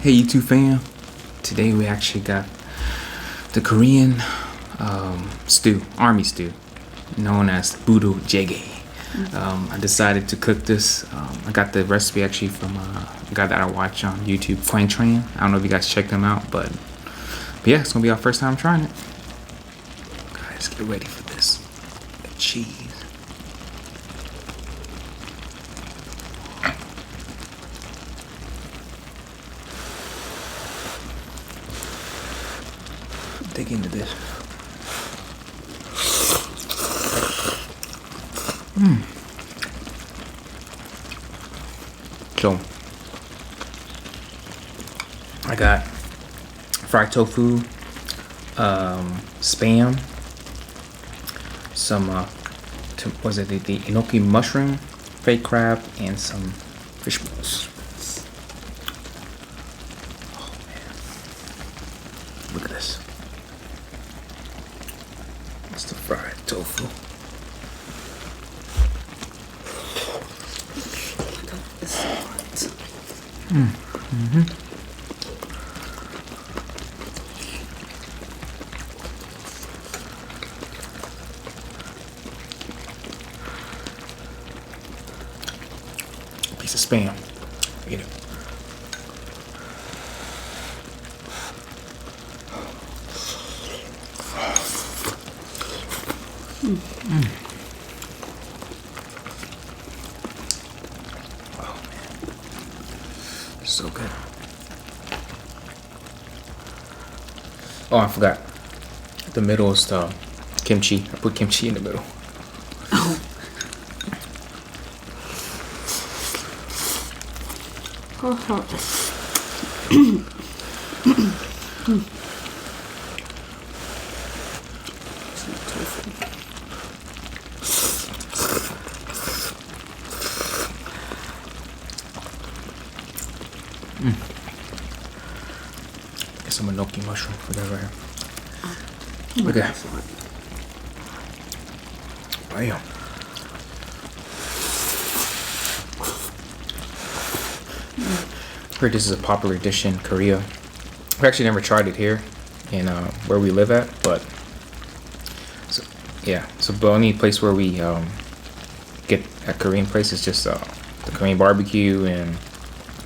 Hey YouTube fam, today we actually got the Korean stew, army stew, known as Budae Jjigae. I decided to cook this. I got the recipe actually from a guy that I watch on YouTube, Quang Tran. I don't know if you guys checked him out, but yeah, it's gonna be our first time trying it. Guys, get ready for this. The cheese. Dig into this. So I got fried tofu, spam, some was it the enoki mushroom, fake crab, and some fish balls. Oh man, look at this. It's the fried tofu. Piece of spam. Eat it. Oh man, so good. Oh, I forgot. The middle is the kimchi. I put kimchi in the middle. Get some enoki mushroom for that right here. Look at that. Bam. Heard this is a popular dish in Korea. I've actually never tried it here in where we live at, but so, yeah, so the only place where we get a Korean place is just the Korean barbecue and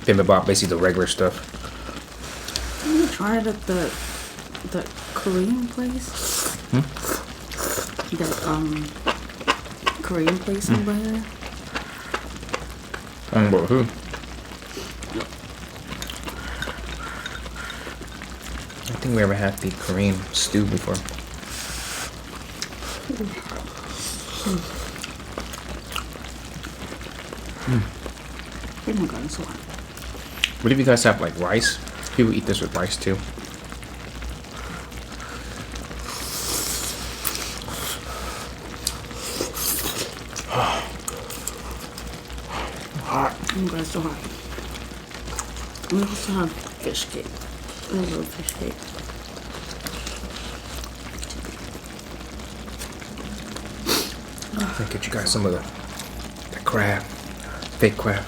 bibimbap, basically the regular stuff. Have you tried at the Korean place? The Korean place over here? But who? I don't think we ever had the Korean stew before. Oh my god, it's so hot. What if you guys have like rice? People eat this with rice too. Oh my god, it's so hot. We also have fish cake. I love fish cake. I'll get you guys some of the crab, fake crab.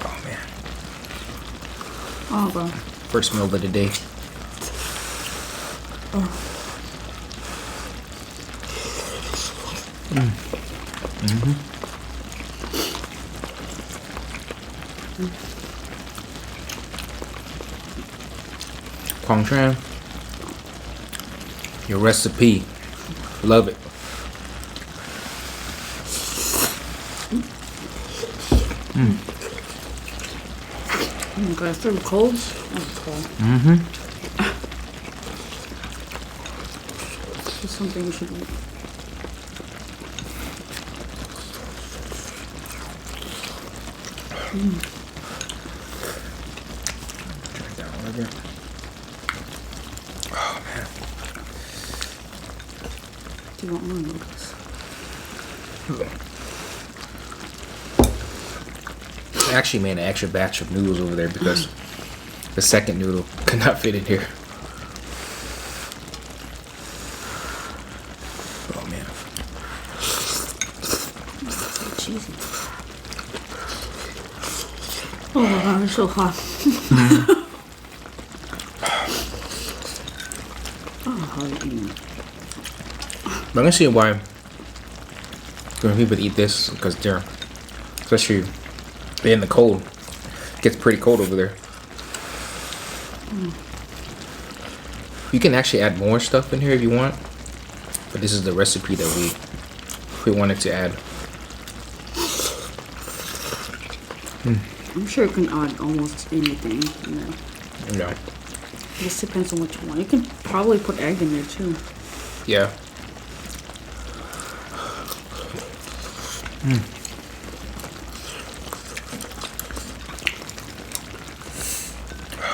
Oh man. Oh god. First meal of the day. Quang Tran, your recipe, love it. Oh my god, it's really cold. Oh, it's cold. This is something you should eat. Drink that one again. Oh man. Do you want more noodles? actually made an extra batch of noodles over there because the second noodle could not fit in here. Oh man. So cheesy. Oh my god, it's so hot. Oh, how are you eating? But I'm gonna see why when people eat this, because they're, especially in the cold, it gets pretty cold over there. You can actually add more stuff in here if you want, but this is the recipe that we wanted to add. I'm sure you can add almost anything in there. Yeah. It just depends on what you want. You can probably put egg in there too. Yeah.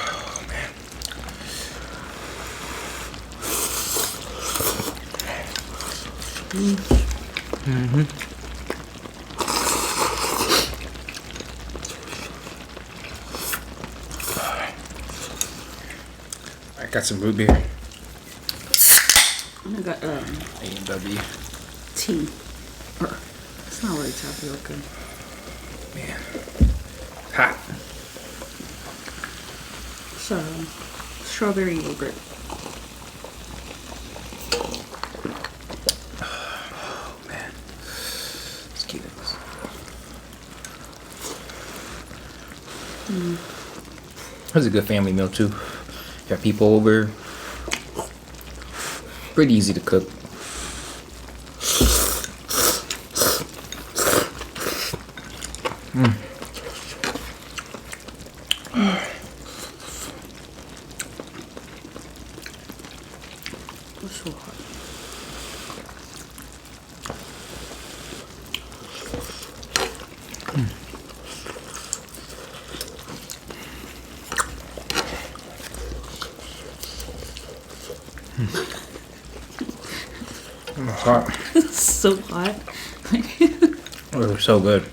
Oh man. I got some root beer. And I got A&W. tea. Or, it's not really tapioca. Man. Hot. So, strawberry yogurt. Oh man. Let's keep it. That's a good family meal too. You have people over. Pretty easy to cook. It's so hot. It's hot. It's so hot. Oh, it was so good.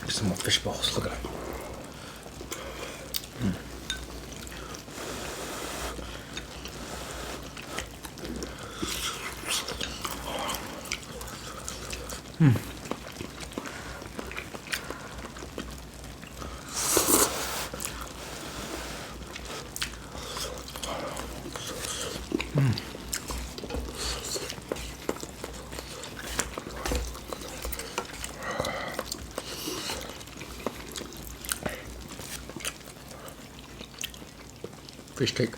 Some more fish balls. Look at them. Fish cake.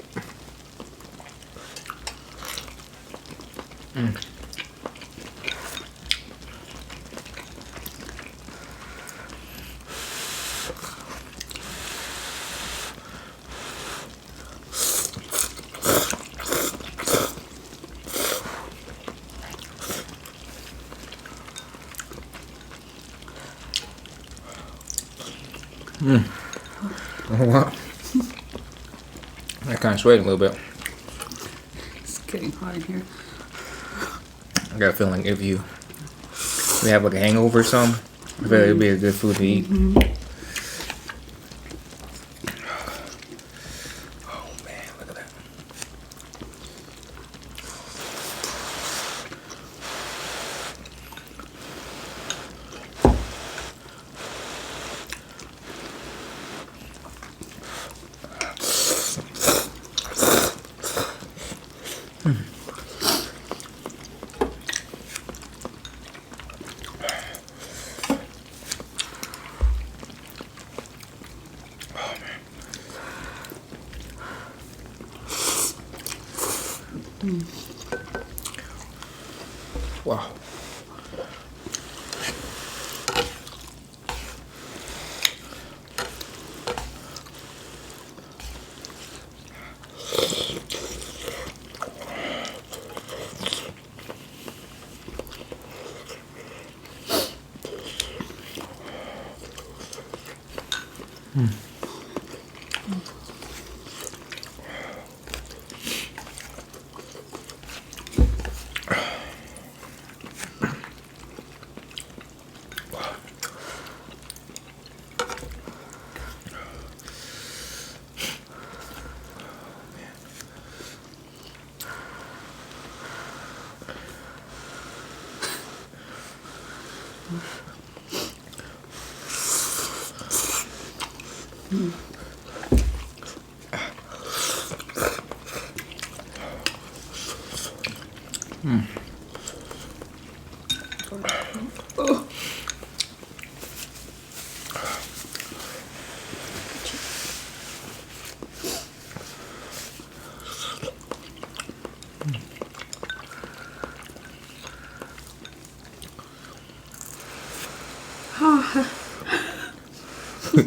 Oh wow. I kind of sweat a little bit. It's getting hot in here. I got a feeling if you have like a hangover or something, I bet it'd be a good food to eat. Oh man, look at that. Wow.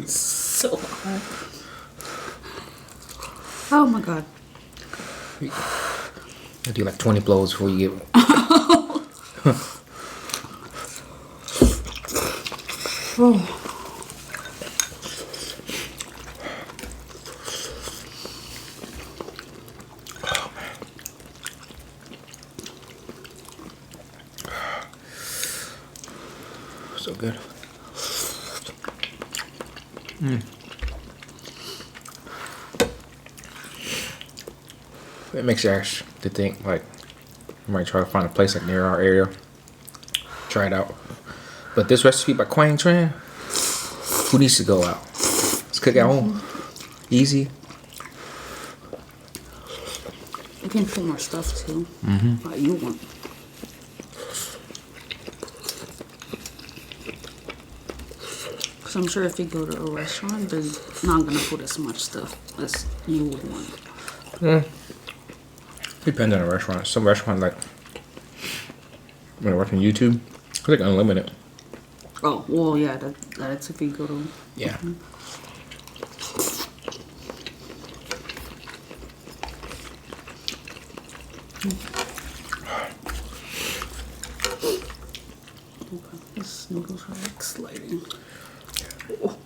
So hard. Oh my god. I do like 20 blows before you get. Oh. So good. It makes you actually to think like I might try to find a place like near our area. Try it out. But this recipe by Quang Tran, who needs to go out? Let's cook at home. Easy. You can put more stuff too. What you want. Because I'm sure if you go to a restaurant, they're not going to put as much stuff as you would want. Depends on the restaurant. Some restaurants like when I watch on YouTube, it's like unlimited. Oh, well, yeah, that's if you go to... Yeah. These noodles are like sliding. Oh.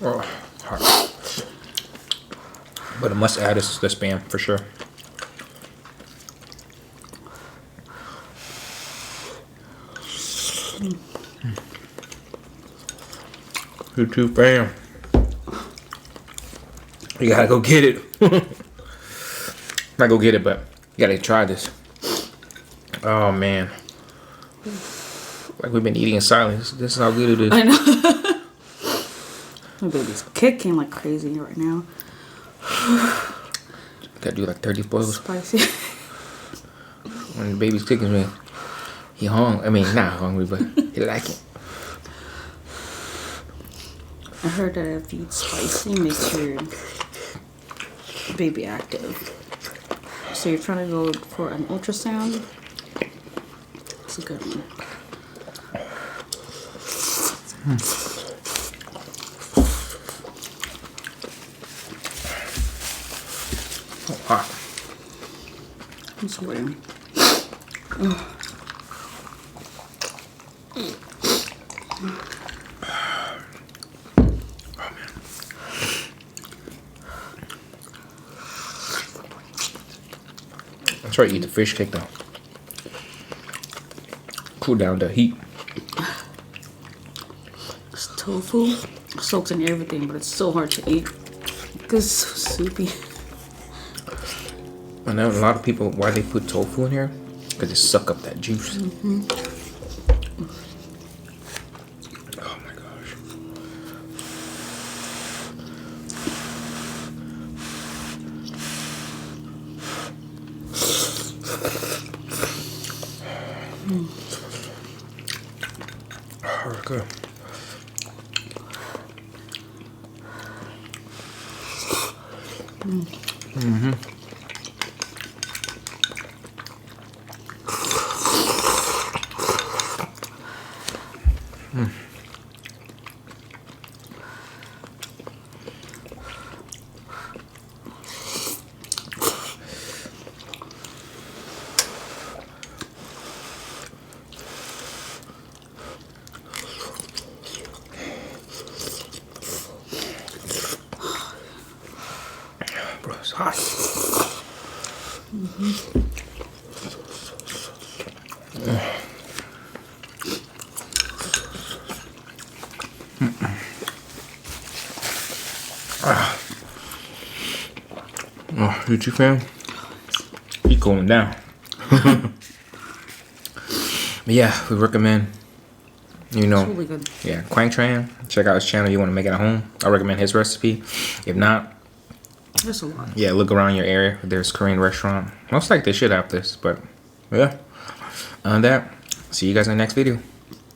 Oh, hot. But a must add is the Spam for sure. YouTube Spam. You gotta go get it. Not go get it, but you gotta try this. Oh man. Like we've been eating in silence. This is how good it is. I know. My baby's kicking like crazy right now. Gotta do like 30 blows. Spicy. When the baby's kicking me, he hungry. I mean, not hungry, but he like it. I heard that if you eat spicy, makes your baby active. So you're trying to go for an ultrasound? It's a good one. Oh, hot. I'm sweating. I'm trying to eat the fish cake though. Cool down the heat. This tofu soaks in everything, but it's so hard to eat because it's so soupy. I know a lot of people why they put tofu in here because it suck up that juice. Oh my gosh. Oh, good. hot. Oh, you fan? He cooling down. But yeah, we recommend. You know, It's really good. yeah, Quang Tran. Check out his channel. You want to make it at home? I recommend his recipe. If not, There's a lot. yeah, look around your area. There's Korean restaurant. Most likely they should have this, but yeah. On that, see you guys in the next video.